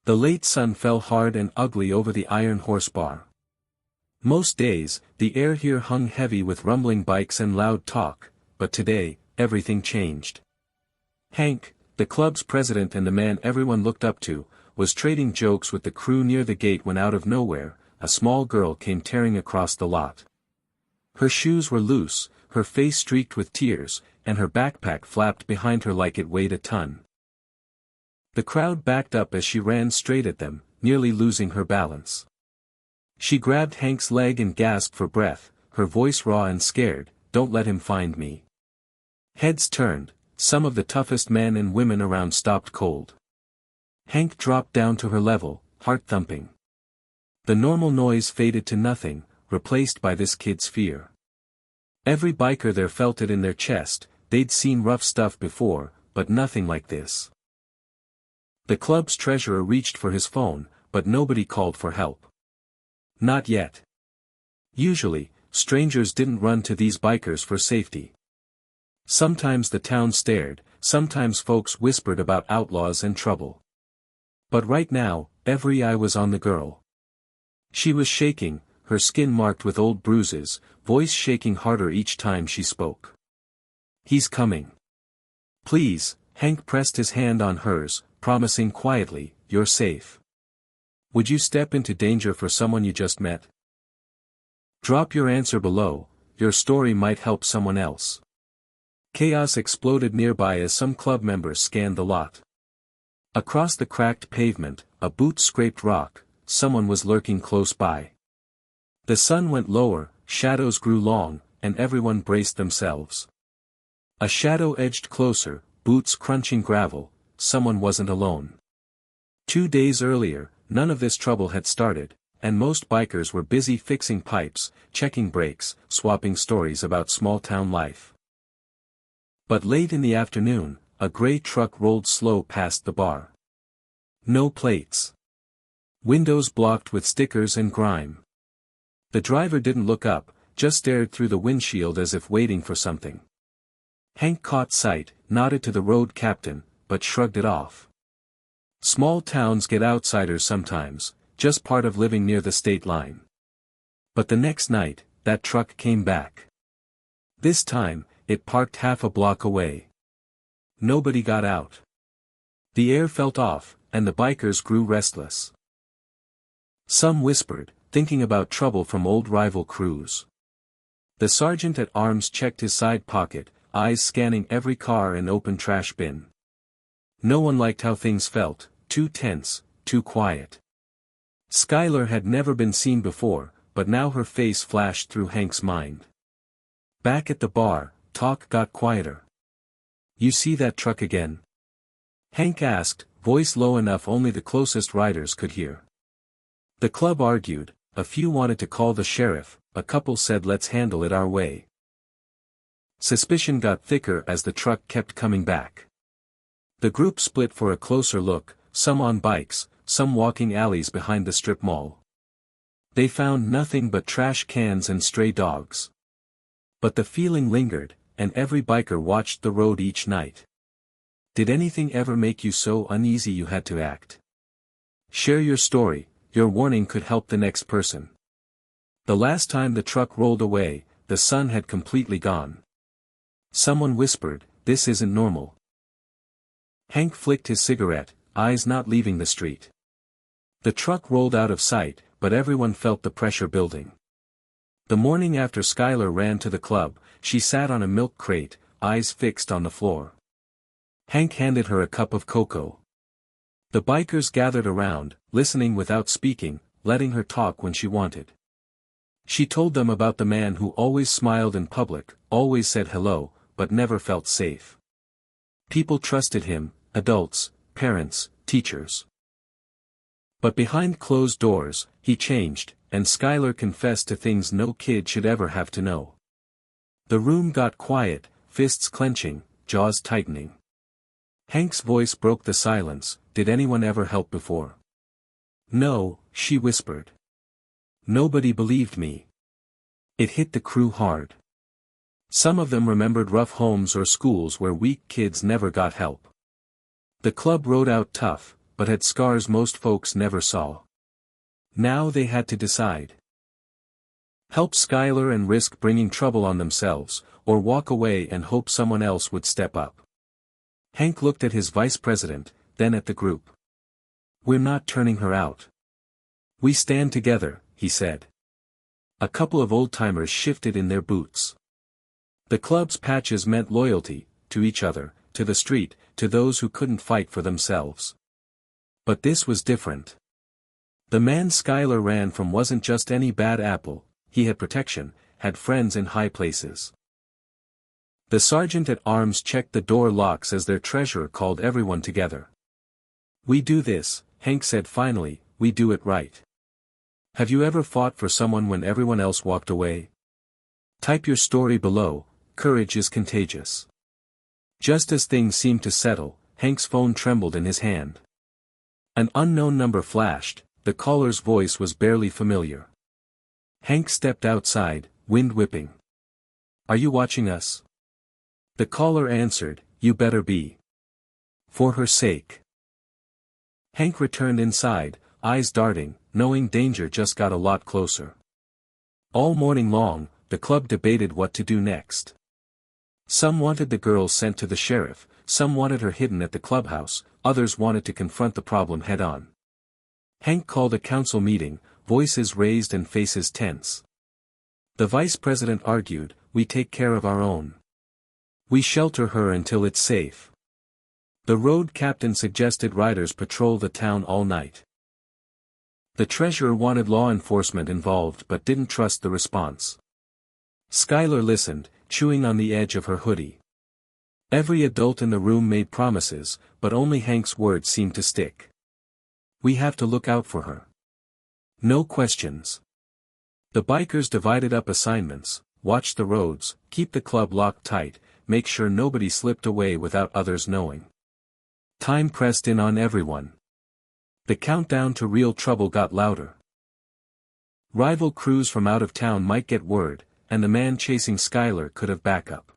The late sun fell hard and ugly over the iron horse bar. Most days, the air here hung heavy with rumbling bikes and loud talk, but today, everything changed. Hank, the club's president and the man everyone looked up to, was trading jokes with the crew near the gate when out of nowhere, a small girl came tearing across the lot. Her shoes were loose, her face streaked with tears, and her backpack flapped behind her like it weighed a ton. The crowd backed up as she ran straight at them, nearly losing her balance. She grabbed Hank's leg and gasped for breath, her voice raw and scared, "Don't let him find me." Heads turned, some of the toughest men and women around stopped cold. Hank dropped down to her level, heart thumping. The normal noise faded to nothing, replaced by this kid's fear. Every biker there felt it in their chest, they'd seen rough stuff before, but nothing like this. The club's treasurer reached for his phone, but nobody called for help. Not yet. Usually, strangers didn't run to these bikers for safety. Sometimes the town stared, sometimes folks whispered about outlaws and trouble. But right now, every eye was on the girl. She was shaking, her skin marked with old bruises, voice shaking harder each time she spoke. "He's coming. Please." Hank pressed his hand on hers, promising quietly, "You're safe. Would you step into danger for someone you just met? Drop your answer below, your story might help someone else." Chaos exploded nearby as some club members scanned the lot. Across the cracked pavement, a boot scraped rock, someone was lurking close by. The sun went lower, shadows grew long, and everyone braced themselves. A shadow edged closer, boots crunching gravel, someone wasn't alone. 2 days earlier, none of this trouble had started, and most bikers were busy fixing pipes, checking brakes, swapping stories about small-town life. But late in the afternoon, a gray truck rolled slow past the bar. No plates. Windows blocked with stickers and grime. The driver didn't look up, just stared through the windshield as if waiting for something. Hank caught sight, nodded to the road captain, but shrugged it off. Small towns get outsiders sometimes, just part of living near the state line. But the next night, that truck came back. This time, it parked half a block away. Nobody got out. The air felt off, and the bikers grew restless. Some whispered, thinking about trouble from old rival crews. The sergeant at arms checked his side pocket, eyes scanning every car and open trash bin. No one liked how things felt, too tense, too quiet. Skylar had never been seen before, but now her face flashed through Hank's mind. Back at the bar, talk got quieter. "You see that truck again?" Hank asked, voice low enough only the closest riders could hear. The club argued, a few wanted to call the sheriff, a couple said let's handle it our way. Suspicion got thicker as the truck kept coming back. The group split for a closer look, some on bikes, some walking alleys behind the strip mall. They found nothing but trash cans and stray dogs. But the feeling lingered, and every biker watched the road each night. Did anything ever make you so uneasy you had to act? Share your story, your warning could help the next person. The last time the truck rolled away, the sun had completely gone. Someone whispered, "This isn't normal." Hank flicked his cigarette, eyes not leaving the street. The truck rolled out of sight, but everyone felt the pressure building. The morning after Skylar ran to the club, she sat on a milk crate, eyes fixed on the floor. Hank handed her a cup of cocoa. The bikers gathered around, listening without speaking, letting her talk when she wanted. She told them about the man who always smiled in public, always said hello, but never felt safe. People trusted him, adults, parents, teachers. But behind closed doors, he changed, and Skylar confessed to things no kid should ever have to know. The room got quiet, fists clenching, jaws tightening. Hank's voice broke the silence, "Did anyone ever help before?" "No," she whispered. "Nobody believed me." It hit the crew hard. Some of them remembered rough homes or schools where weak kids never got help. The club rode out tough, but had scars most folks never saw. Now they had to decide. Help Skylar and risk bringing trouble on themselves, or walk away and hope someone else would step up. Hank looked at his vice president, then at the group. "We're not turning her out. We stand together," he said. A couple of old-timers shifted in their boots. The club's patches meant loyalty, to each other, to the street, to those who couldn't fight for themselves. But this was different. The man Skylar ran from wasn't just any bad apple, he had protection, had friends in high places. The sergeant-at-arms checked the door locks as their treasurer called everyone together. "We do this," Hank said finally, "we do it right. Have you ever fought for someone when everyone else walked away? Type your story below. Courage is contagious." Just as things seemed to settle, Hank's phone trembled in his hand. An unknown number flashed, the caller's voice was barely familiar. Hank stepped outside, wind whipping. "Are you watching us?" The caller answered, "You better be. For her sake." Hank returned inside, eyes darting, knowing danger just got a lot closer. All morning long, the club debated what to do next. Some wanted the girl sent to the sheriff, some wanted her hidden at the clubhouse, others wanted to confront the problem head-on. Hank called a council meeting, voices raised and faces tense. The vice president argued, "We take care of our own. We shelter her until it's safe." The road captain suggested riders patrol the town all night. The treasurer wanted law enforcement involved but didn't trust the response. Skylar listened, chewing on the edge of her hoodie. Every adult in the room made promises, but only Hank's words seemed to stick. "We have to look out for her. No questions." The bikers divided up assignments: watch the roads, keep the club locked tight, make sure nobody slipped away without others knowing. Time pressed in on everyone. The countdown to real trouble got louder. Rival crews from out of town might get word, and the man chasing Skylar could have backup.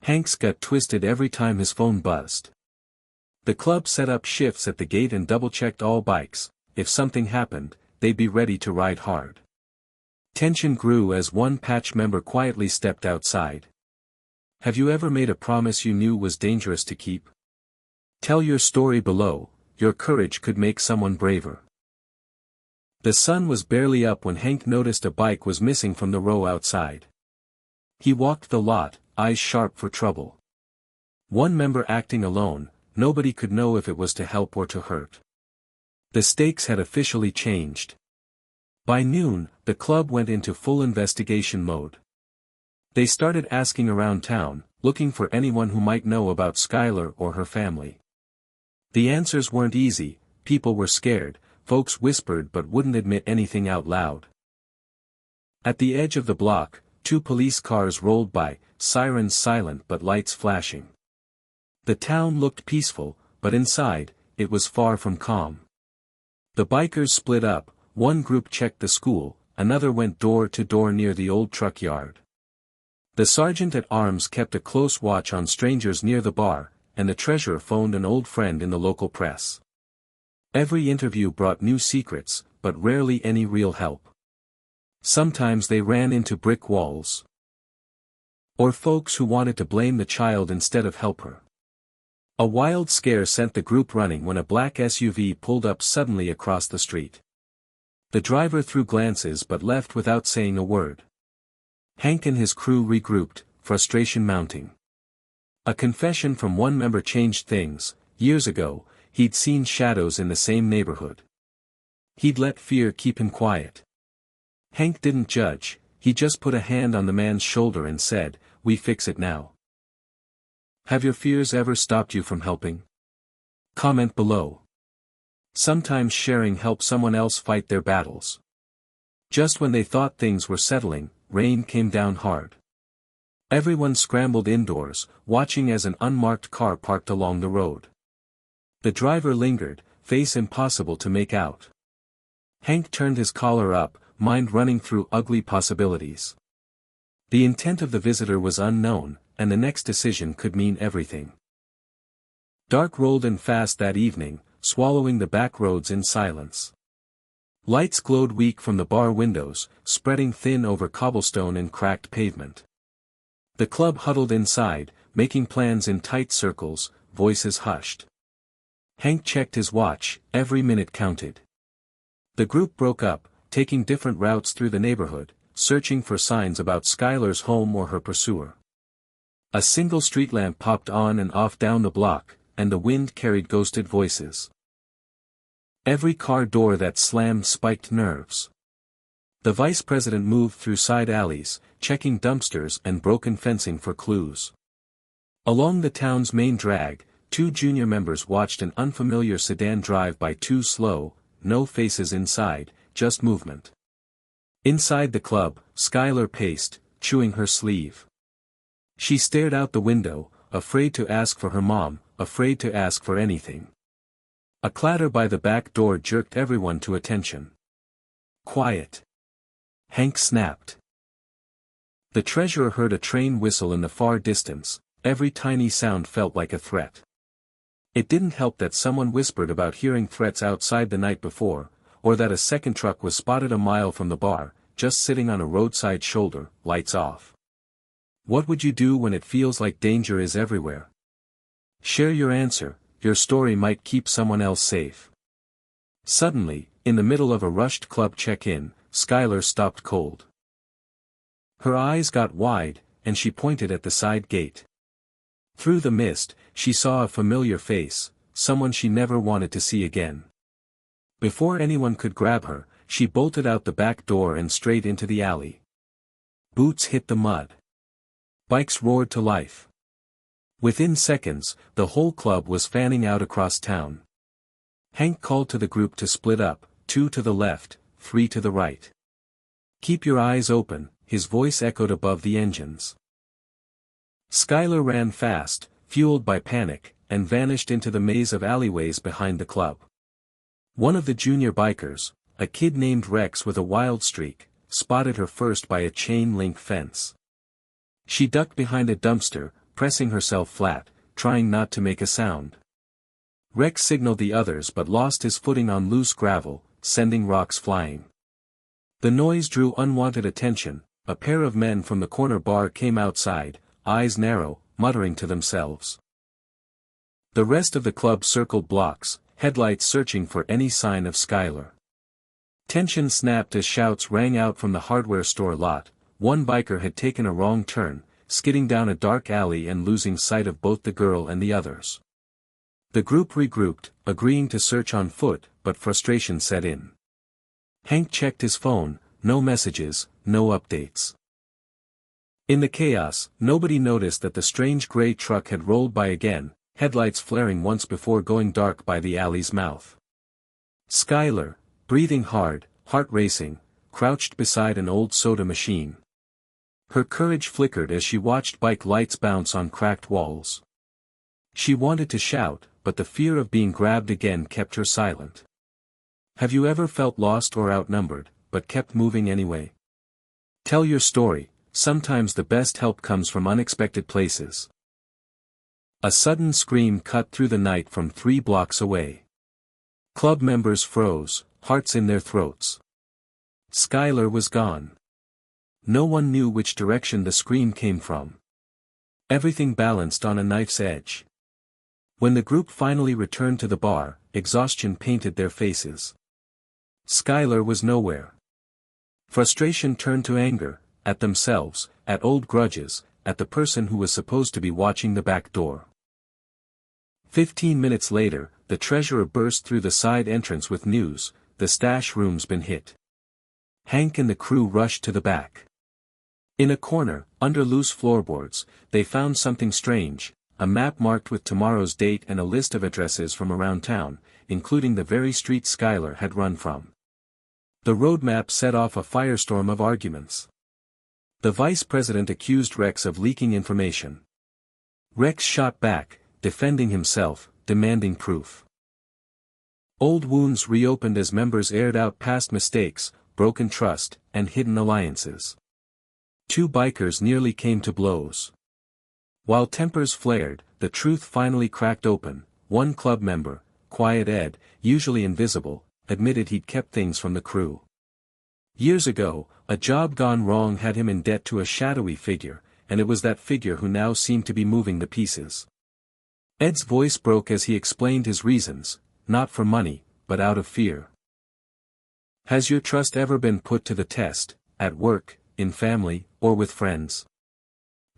Hank's gut twisted every time his phone buzzed. The club set up shifts at the gate and double-checked all bikes. If something happened, they'd be ready to ride hard. Tension grew as one patch member quietly stepped outside. Have you ever made a promise you knew was dangerous to keep? Tell your story below. Your courage could make someone braver. The sun was barely up when Hank noticed a bike was missing from the row outside. He walked the lot, eyes sharp for trouble. One member acting alone, nobody could know if it was to help or to hurt. The stakes had officially changed. By noon, the club went into full investigation mode. They started asking around town, looking for anyone who might know about Skylar or her family. The answers weren't easy. People were scared, folks whispered but wouldn't admit anything out loud. At the edge of the block, 2 police cars rolled by, sirens silent but lights flashing. The town looked peaceful, but inside, it was far from calm. The bikers split up, one group checked the school, another went door to door near the old truck yard. The sergeant-at-arms kept a close watch on strangers near the bar, and the treasurer phoned an old friend in the local press. Every interview brought new secrets, but rarely any real help. Sometimes they ran into brick walls. Or folks who wanted to blame the child instead of help her. A wild scare sent the group running when a black SUV pulled up suddenly across the street. The driver threw glances but left without saying a word. Hank and his crew regrouped, frustration mounting. A confession from one member changed things. Years ago, he'd seen shadows in the same neighborhood. He'd let fear keep him quiet. Hank didn't judge, he just put a hand on the man's shoulder and said, "We fix it now." Have your fears ever stopped you from helping? Comment below. Sometimes sharing helps someone else fight their battles. Just when they thought things were settling, rain came down hard. Everyone scrambled indoors, watching as an unmarked car parked along the road. The driver lingered, face impossible to make out. Hank turned his collar up, mind running through ugly possibilities. The intent of the visitor was unknown, and the next decision could mean everything. Dark rolled in fast that evening, swallowing the back roads in silence. Lights glowed weak from the bar windows, spreading thin over cobblestone and cracked pavement. The club huddled inside, making plans in tight circles, voices hushed. Hank checked his watch, every minute counted. The group broke up, taking different routes through the neighborhood, searching for signs about Skylar's home or her pursuer. A single street lamp popped on and off down the block, and the wind carried ghosted voices. Every car door that slammed spiked nerves. The vice president moved through side alleys, checking dumpsters and broken fencing for clues. Along the town's main drag, 2 junior members watched an unfamiliar sedan drive by too slow, no faces inside, just movement. Inside the club, Skylar paced, chewing her sleeve. She stared out the window, afraid to ask for her mom, afraid to ask for anything. A clatter by the back door jerked everyone to attention. Quiet. Hank snapped. The treasurer heard a train whistle in the far distance, every tiny sound felt like a threat. It didn't help that someone whispered about hearing threats outside the night before, or that a second truck was spotted a mile from the bar, just sitting on a roadside shoulder, lights off. What would you do when it feels like danger is everywhere? Share your answer, your story might keep someone else safe. Suddenly, in the middle of a rushed club check-in, Skylar stopped cold. Her eyes got wide, and she pointed at the side gate. Through the mist, she saw a familiar face, someone she never wanted to see again. Before anyone could grab her, she bolted out the back door and straight into the alley. Boots hit the mud. Bikes roared to life. Within seconds, the whole club was fanning out across town. Hank called to the group to split up, 2 to the left, 3 to the right. Keep your eyes open, his voice echoed above the engines. Skylar ran fast, fueled by panic, and vanished into the maze of alleyways behind the club. One of the junior bikers, a kid named Rex with a wild streak, spotted her first by a chain-link fence. She ducked behind a dumpster, pressing herself flat, trying not to make a sound. Rex signaled the others but lost his footing on loose gravel, sending rocks flying. The noise drew unwanted attention. A pair of men from the corner bar came outside, eyes narrow, muttering to themselves. The rest of the club circled blocks, headlights searching for any sign of Skylar. Tension snapped as shouts rang out from the hardware store lot. One biker had taken a wrong turn, skidding down a dark alley and losing sight of both the girl and the others. The group regrouped, agreeing to search on foot, but frustration set in. Hank checked his phone, no messages, no updates. In the chaos, nobody noticed that the strange gray truck had rolled by again, headlights flaring once before going dark by the alley's mouth. Skylar, breathing hard, heart racing, crouched beside an old soda machine. Her courage flickered as she watched bike lights bounce on cracked walls. She wanted to shout, but the fear of being grabbed again kept her silent. Have you ever felt lost or outnumbered, but kept moving anyway? Tell your story, sometimes the best help comes from unexpected places. A sudden scream cut through the night from 3 blocks away. Club members froze, hearts in their throats. Skylar was gone. No one knew which direction the scream came from. Everything balanced on a knife's edge. When the group finally returned to the bar, exhaustion painted their faces. Skylar was nowhere. Frustration turned to anger, at themselves, at old grudges, at the person who was supposed to be watching the back door. 15 minutes later, the treasurer burst through the side entrance with news: the stash room's been hit. Hank and the crew rushed to the back. In a corner, under loose floorboards, they found something strange, a map marked with tomorrow's date and a list of addresses from around town, including the very street Skylar had run from. The road map set off a firestorm of arguments. The vice president accused Rex of leaking information. Rex shot back, defending himself, demanding proof. Old wounds reopened as members aired out past mistakes, broken trust, and hidden alliances. 2 bikers nearly came to blows. While tempers flared, the truth finally cracked open. One club member, quiet Ed, usually invisible, admitted he'd kept things from the crew. Years ago, a job gone wrong had him in debt to a shadowy figure, and it was that figure who now seemed to be moving the pieces. Ed's voice broke as he explained his reasons, not for money, but out of fear. Has your trust ever been put to the test, at work, in family, or with friends?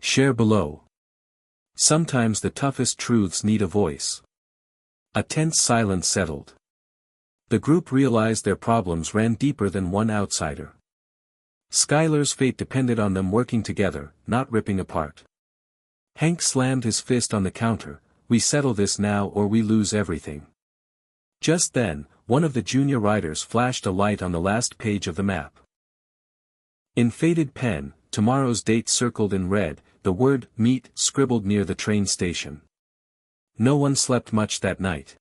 Share below. Sometimes the toughest truths need a voice. A tense silence settled. The group realized their problems ran deeper than one outsider. Skylar's fate depended on them working together, not ripping apart. Hank slammed his fist on the counter. We settle this now or we lose everything. Just then, one of the junior writers flashed a light on the last page of the map. In faded pen, tomorrow's date circled in red, the word meet scribbled near the train station. No one slept much that night.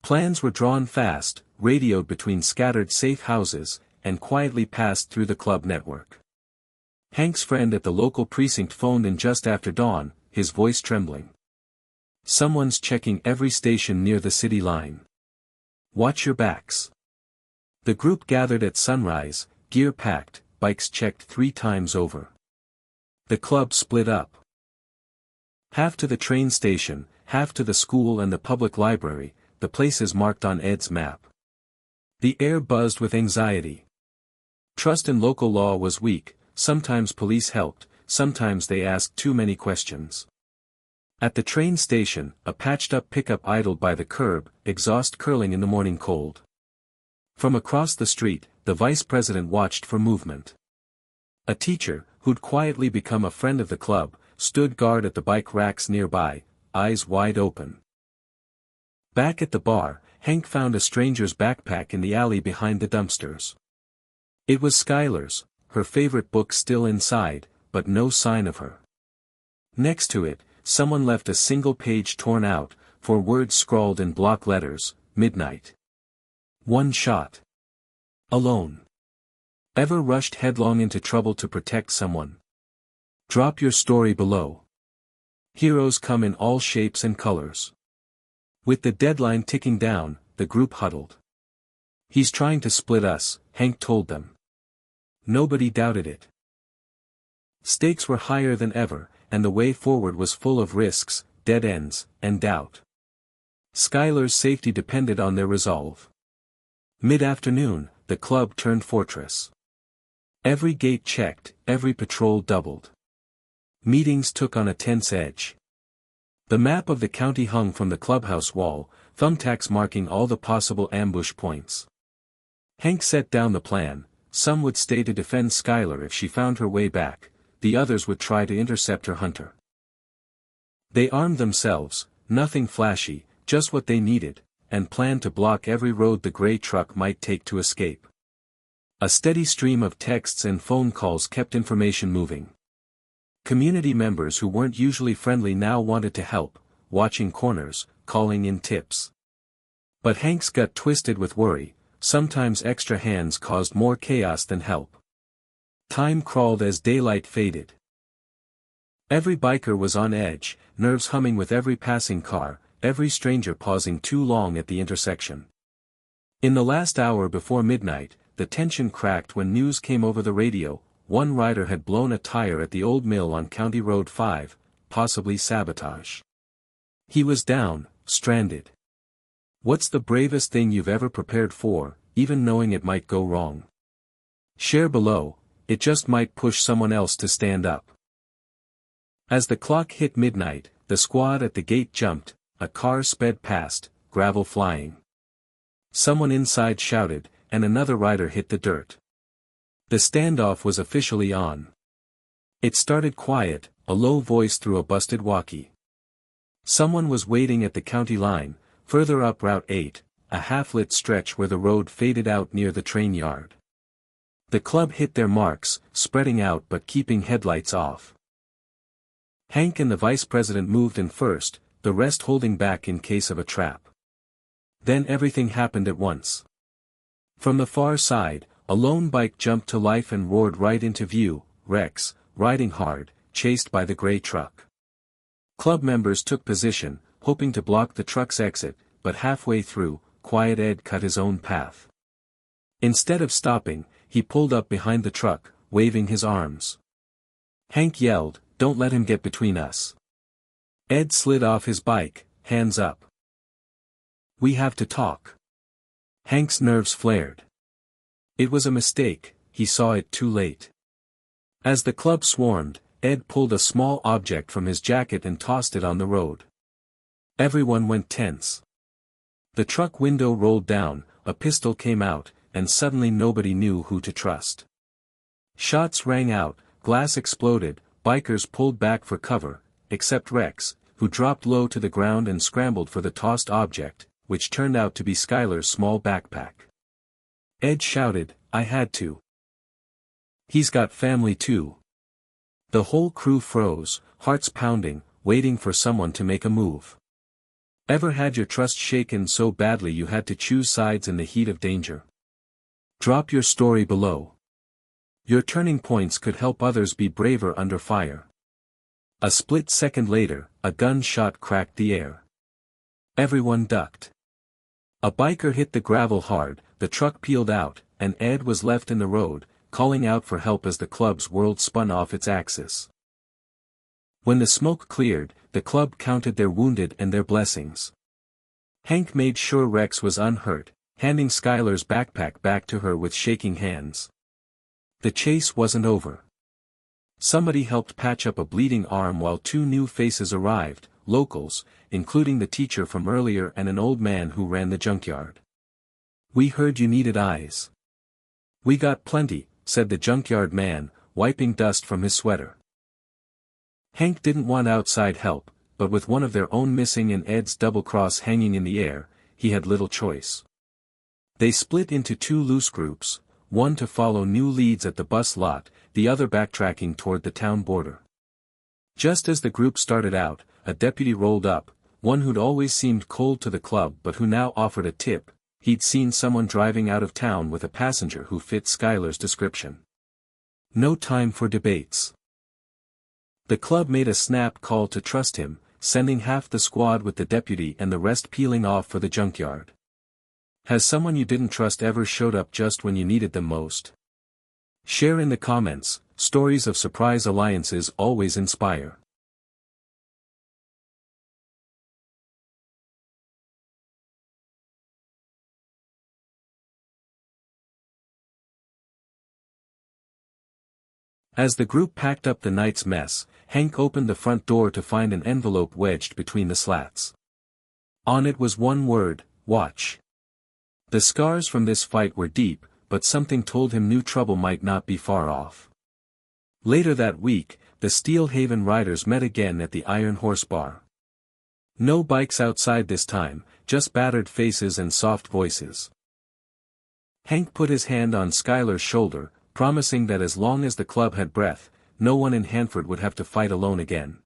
Plans were drawn fast, radioed between scattered safe houses, and quietly passed through the club network. Hank's friend at the local precinct phoned in just after dawn, his voice trembling. Someone's checking every station near the city line. Watch your backs. The group gathered at sunrise, gear packed, bikes checked 3 times over. The club split up. Half to the train station, half to the school and the public library, the places marked on Ed's map. The air buzzed with anxiety. Trust in local law was weak, sometimes police helped, sometimes they asked too many questions. At the train station, a patched-up pickup idled by the curb, exhaust curling in the morning cold. From across the street, the vice president watched for movement. A teacher, who'd quietly become a friend of the club, stood guard at the bike racks nearby, eyes wide open. Back at the bar, Hank found a stranger's backpack in the alley behind the dumpsters. It was Skylar's, her favorite book still inside, but no sign of her. Next to it, someone left a single page torn out, 4 words scrawled in block letters, midnight. 1 shot. Alone. Ever rushed headlong into trouble to protect someone? Drop your story below. Heroes come in all shapes and colors. With the deadline ticking down, the group huddled. He's trying to split us, Hank told them. Nobody doubted it. Stakes were higher than ever, and the way forward was full of risks, dead ends, and doubt. Skylar's safety depended on their resolve. Mid-afternoon, the club turned fortress. Every gate checked, every patrol doubled. Meetings took on a tense edge. The map of the county hung from the clubhouse wall, thumbtacks marking all the possible ambush points. Hank set down the plan. Some would stay to defend Skylar if she found her way back, the others would try to intercept her hunter. They armed themselves, nothing flashy, just what they needed, and planned to block every road the gray truck might take to escape. A steady stream of texts and phone calls kept information moving. Community members who weren't usually friendly now wanted to help, watching corners, calling in tips. But Hank's gut twisted with worry. Sometimes extra hands caused more chaos than help. Time crawled as daylight faded. Every biker was on edge, nerves humming with every passing car, every stranger pausing too long at the intersection. In the last hour before midnight, the tension cracked when news came over the radio. One rider had blown a tire at the old mill on County Road 5, possibly sabotage. He was down, stranded. What's the bravest thing you've ever prepared for, even knowing it might go wrong? Share below, it just might push someone else to stand up. As the clock hit midnight, the squad at the gate jumped, a car sped past, gravel flying. Someone inside shouted, and another rider hit the dirt. The standoff was officially on. It started quiet, a low voice through a busted walkie. Someone was waiting at the county line, further up Route 8, a half-lit stretch where the road faded out near the train yard. The club hit their marks, spreading out but keeping headlights off. Hank and the vice president moved in first, the rest holding back in case of a trap. Then everything happened at once. From the far side, a lone bike jumped to life and roared right into view, Rex, riding hard, chased by the gray truck. Club members took position, hoping to block the truck's exit, but halfway through, quiet Ed cut his own path. Instead of stopping, he pulled up behind the truck, waving his arms. Hank yelled, "Don't let him get between us." Ed slid off his bike, hands up. "We have to talk." Hank's nerves flared. It was a mistake, he saw it too late. As the club swarmed, Ed pulled a small object from his jacket and tossed it on the road. Everyone went tense. The truck window rolled down, a pistol came out, and suddenly nobody knew who to trust. Shots rang out, glass exploded, bikers pulled back for cover, except Rex, who dropped low to the ground and scrambled for the tossed object, which turned out to be Skylar's small backpack. Ed shouted, "I had to. He's got family too." The whole crew froze, hearts pounding, waiting for someone to make a move. Ever had your trust shaken so badly you had to choose sides in the heat of danger? Drop your story below. Your turning points could help others be braver under fire. A split second later, a gunshot cracked the air. Everyone ducked. A biker hit the gravel hard, the truck peeled out, and Ed was left in the road, calling out for help as the club's world spun off its axis. When the smoke cleared, the club counted their wounded and their blessings. Hank made sure Rex was unhurt, handing Skylar's backpack back to her with shaking hands. The chase wasn't over. Somebody helped patch up a bleeding arm while two new faces arrived, locals, including the teacher from earlier and an old man who ran the junkyard. "We heard you needed eyes." "We got plenty," said the junkyard man, wiping dust from his sweater. Hank didn't want outside help, but with one of their own missing and Ed's double-cross hanging in the air, he had little choice. They split into two loose groups, one to follow new leads at the bus lot, the other backtracking toward the town border. Just as the group started out, a deputy rolled up, one who'd always seemed cold to the club but who now offered a tip. He'd seen someone driving out of town with a passenger who fit Skylar's description. No time for debates. The club made a snap call to trust him, sending half the squad with the deputy and the rest peeling off for the junkyard. Has someone you didn't trust ever showed up just when you needed them most? Share in the comments. Stories of surprise alliances always inspire. As the group packed up the night's mess, Hank opened the front door to find an envelope wedged between the slats. On it was one word, "Watch." The scars from this fight were deep, but something told him new trouble might not be far off. Later that week, the Steel Haven riders met again at the Iron Horse Bar. No bikes outside this time, just battered faces and soft voices. Hank put his hand on Skylar's shoulder, promising that as long as the club had breath, no one in Hanford would have to fight alone again.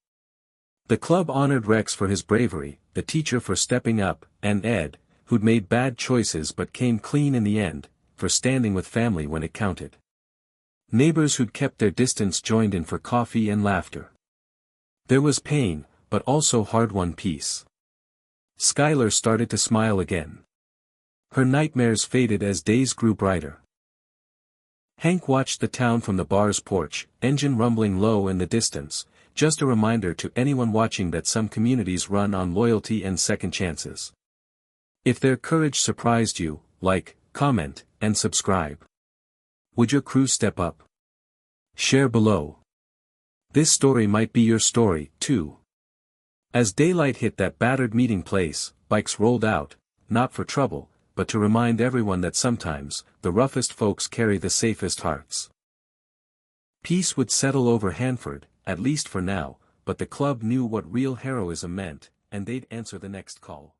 The club honored Rex for his bravery, the teacher for stepping up, and Ed, who'd made bad choices but came clean in the end, for standing with family when it counted. Neighbors who'd kept their distance joined in for coffee and laughter. There was pain, but also hard-won peace. Skylar started to smile again. Her nightmares faded as days grew brighter. Hank watched the town from the bar's porch, engine rumbling low in the distance, just a reminder to anyone watching that some communities run on loyalty and second chances. If their courage surprised you, like, comment, and subscribe. Would your crew step up? Share below. This story might be your story, too. As daylight hit that battered meeting place, bikes rolled out, not for trouble, but to remind everyone that sometimes, the roughest folks carry the safest hearts. Peace would settle over Hanford, at least for now, but the club knew what real heroism meant, and they'd answer the next call.